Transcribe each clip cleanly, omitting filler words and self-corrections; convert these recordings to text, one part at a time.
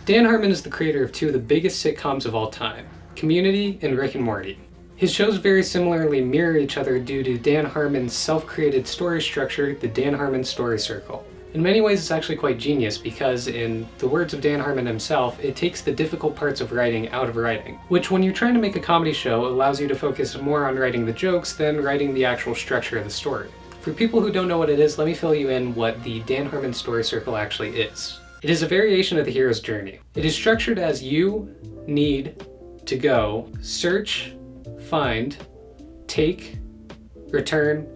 Dan Harmon is the creator of two of the biggest sitcoms of all time, Community and Rick and Morty. His shows very similarly mirror each other due to Dan Harmon's self-created story structure, the Dan Harmon story circle. In many ways it's actually quite genius because, in the words of Dan Harmon himself, it takes the difficult parts of writing out of writing, which when you're trying to make a comedy show allows you to focus more on writing the jokes than writing the actual structure of the story. For people who don't know what it is, let me fill you in what the Dan Harmon story circle actually is. It is a variation of the hero's journey. It is structured as you need to go search, find, take, return,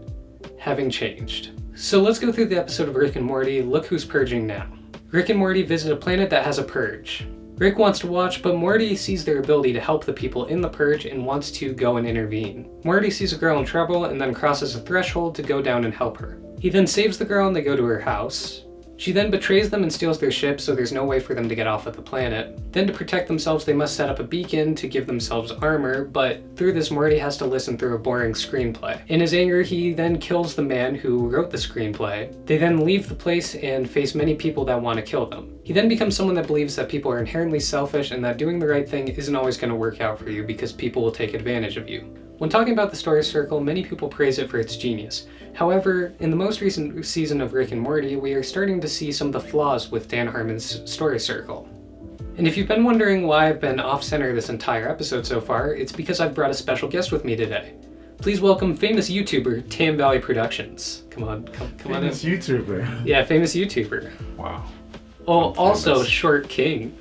having changed. So let's go through the episode of Rick and Morty, Look Who's Purging Now. Rick and Morty visit a planet that has a purge. Rick wants to watch, but Morty sees their ability to help the people in the purge and wants to go and intervene. Morty sees a girl in trouble and then crosses a threshold to go down and help her. He then saves the girl and they go to her house. She then betrays them and steals their ship, so there's no way for them to get off of the planet. Then to protect themselves, they must set up a beacon to give themselves armor, but through this Morty has to listen through a boring screenplay. In his anger, he then kills the man who wrote the screenplay. They then leave the place and face many people that want to kill them. He then becomes someone that believes that people are inherently selfish and that doing the right thing isn't always going to work out for you because people will take advantage of you. When talking about the story circle, many people praise it for its genius. However, in the most recent season of Rick and Morty, we are starting to see some of the flaws with Dan Harmon's story circle. And if you've been wondering why I've been off-center this entire episode so far, it's because I've brought a special guest with me today. Please welcome famous YouTuber Tam Valley Productions. Come on in. Famous YouTuber? Yeah, famous YouTuber. Wow. Oh, also Short King.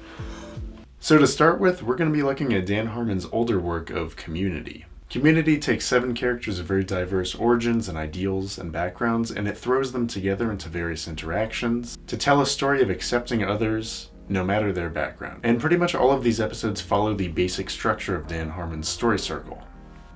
So to start with, we're going to be looking at Dan Harmon's older work of Community. Community takes 7 characters of very diverse origins and ideals and backgrounds, and it throws them together into various interactions to tell a story of accepting others, no matter their background. And pretty much all of these episodes follow the basic structure of Dan Harmon's story circle.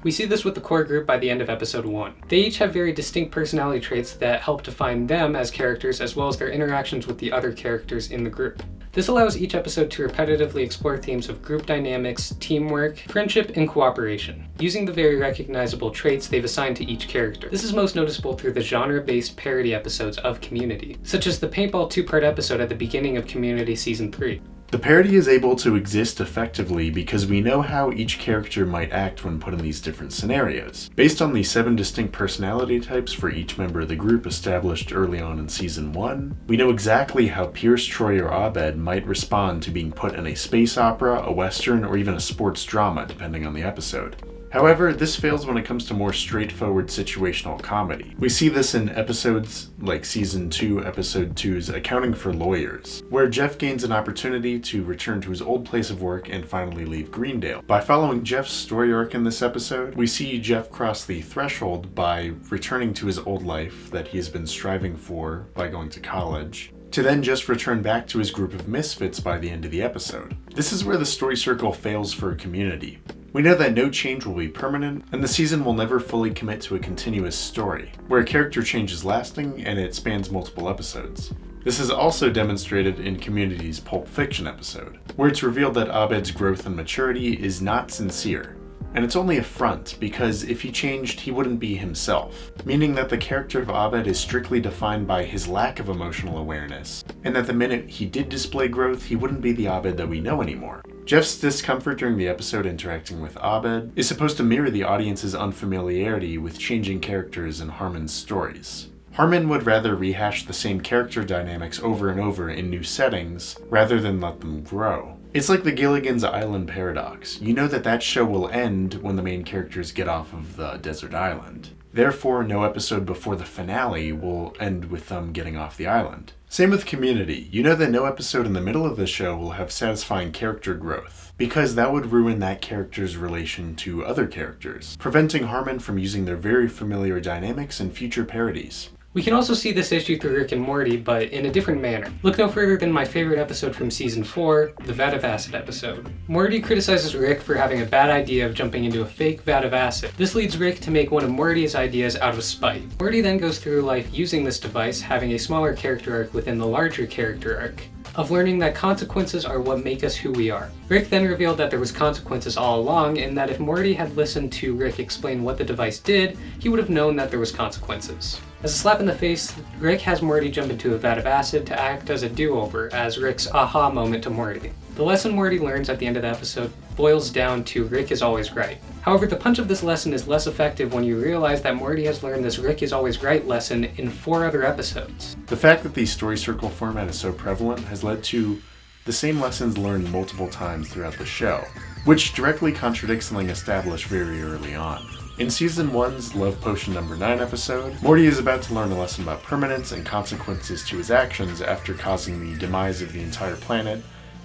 We see this with the core group by the end of episode 1. They each have very distinct personality traits that help define them as characters as well as their interactions with the other characters in the group. This allows each episode to repetitively explore themes of group dynamics, teamwork, friendship, and cooperation, using the very recognizable traits they've assigned to each character. This is most noticeable through the genre-based parody episodes of Community, such as the Paintball 2-part episode at the beginning of Community Season 3. The parody is able to exist effectively because we know how each character might act when put in these different scenarios. Based on the 7 distinct personality types for each member of the group established early on in Season 1, we know exactly how Pierce, Troy, or Abed might respond to being put in a space opera, a western, or even a sports drama, depending on the episode. However, this fails when it comes to more straightforward situational comedy. We see this in episodes like Season 2, Episode 2's Accounting for Lawyers, where Jeff gains an opportunity to return to his old place of work and finally leave Greendale. By following Jeff's story arc in this episode, we see Jeff cross the threshold by returning to his old life that he has been striving for by going to college, to then just return back to his group of misfits by the end of the episode. This is where the story circle fails for Community. We know that no change will be permanent, and the season will never fully commit to a continuous story, where a character change is lasting and it spans multiple episodes. This is also demonstrated in Community's Pulp Fiction episode, where it's revealed that Abed's growth and maturity is not sincere. And it's only a front, because if he changed, he wouldn't be himself, meaning that the character of Abed is strictly defined by his lack of emotional awareness, and that the minute he did display growth, he wouldn't be the Abed that we know anymore. Jeff's discomfort during the episode interacting with Abed is supposed to mirror the audience's unfamiliarity with changing characters in Harmon's stories. Harmon would rather rehash the same character dynamics over and over in new settings, rather than let them grow. It's like the Gilligan's Island paradox. You know that show will end when the main characters get off of the desert island. Therefore, no episode before the finale will end with them getting off the island. Same with Community. You know that no episode in the middle of the show will have satisfying character growth, because that would ruin that character's relation to other characters, preventing Harmon from using their very familiar dynamics in future parodies. We can also see this issue through Rick and Morty, but in a different manner. Look no further than my favorite episode from Season 4, the Vat of Acid episode. Morty criticizes Rick for having a bad idea of jumping into a fake vat of acid. This leads Rick to make one of Morty's ideas out of spite. Morty then goes through life using this device, having a smaller character arc within the larger character arc, of learning that consequences are what make us who we are. Rick then revealed that there was consequences all along, and that if Morty had listened to Rick explain what the device did, he would have known that there was consequences. As a slap in the face, Rick has Morty jump into a vat of acid to act as a do-over as Rick's aha moment to Morty. The lesson Morty learns at the end of the episode boils down to Rick is always right. However, the punch of this lesson is less effective when you realize that Morty has learned this Rick is always right lesson in 4 other episodes. The fact that the story circle format is so prevalent has led to the same lessons learned multiple times throughout the show, which directly contradicts something established very early on. In Season 1's Love Potion number 9 episode, Morty is about to learn a lesson about permanence and consequences to his actions after causing the demise of the entire planet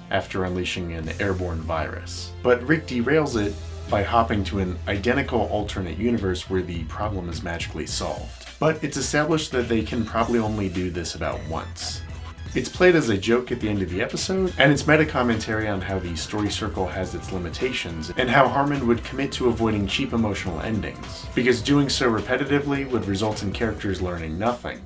after unleashing an airborne virus. But Rick derails it by hopping to an identical alternate universe where the problem is magically solved. But it's established that they can probably only do this about once. It's played as a joke at the end of the episode, and it's meta-commentary on how the story circle has its limitations, and how Harmon would commit to avoiding cheap emotional endings, because doing so repetitively would result in characters learning nothing,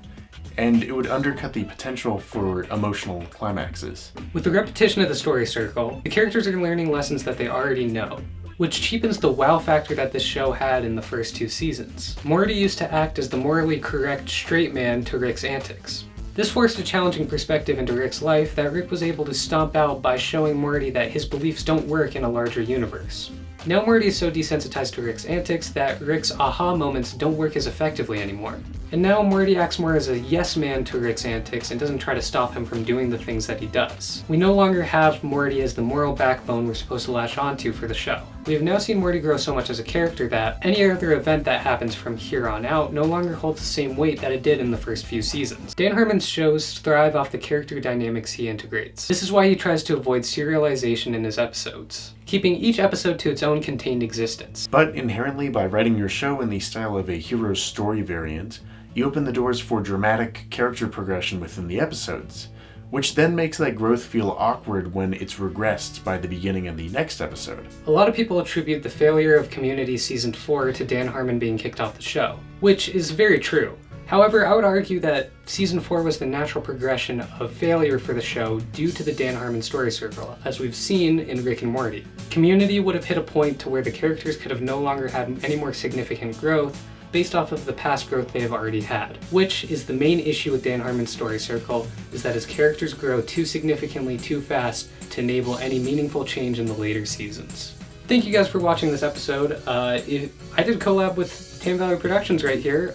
and it would undercut the potential for emotional climaxes. With the repetition of the story circle, the characters are learning lessons that they already know, which cheapens the wow factor that this show had in the first 2 seasons. Morty used to act as the morally correct straight man to Rick's antics. This forced a challenging perspective into Rick's life that Rick was able to stomp out by showing Morty that his beliefs don't work in a larger universe. Now Morty is so desensitized to Rick's antics that Rick's aha moments don't work as effectively anymore. And now Morty acts more as a yes man to Rick's antics and doesn't try to stop him from doing the things that he does. We no longer have Morty as the moral backbone we're supposed to latch onto for the show. We have now seen Morty grow so much as a character that any other event that happens from here on out no longer holds the same weight that it did in the first few seasons. Dan Harmon's shows thrive off the character dynamics he integrates. This is why he tries to avoid serialization in his episodes, keeping each episode to its own contained existence. But inherently, by writing your show in the style of a hero's story variant, you open the doors for dramatic character progression within the episodes, which then makes that growth feel awkward when it's regressed by the beginning of the next episode. A lot of people attribute the failure of Community Season 4 to Dan Harmon being kicked off the show, which is very true. However, I would argue that Season 4 was the natural progression of failure for the show due to the Dan Harmon story circle, as we've seen in Rick and Morty. Community would have hit a point to where the characters could have no longer had any more significant growth based off of the past growth they have already had, which is the main issue with Dan Harmon's story circle, is that his characters grow too significantly too fast to enable any meaningful change in the later seasons. Thank you guys for watching this episode. I did a collab with Tam Valley Productions right here.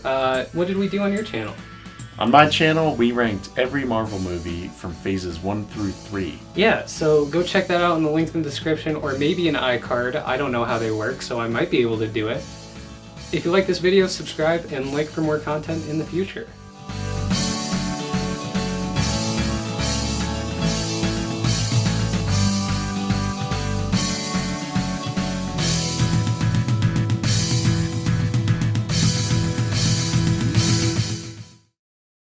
What did we do on your channel? On my channel, we ranked every Marvel movie from phases 1 through 3. Yeah, so go check that out in the link in the description, or maybe an iCard. I don't know how they work, so I might be able to do it. If you like this video, subscribe and like for more content in the future.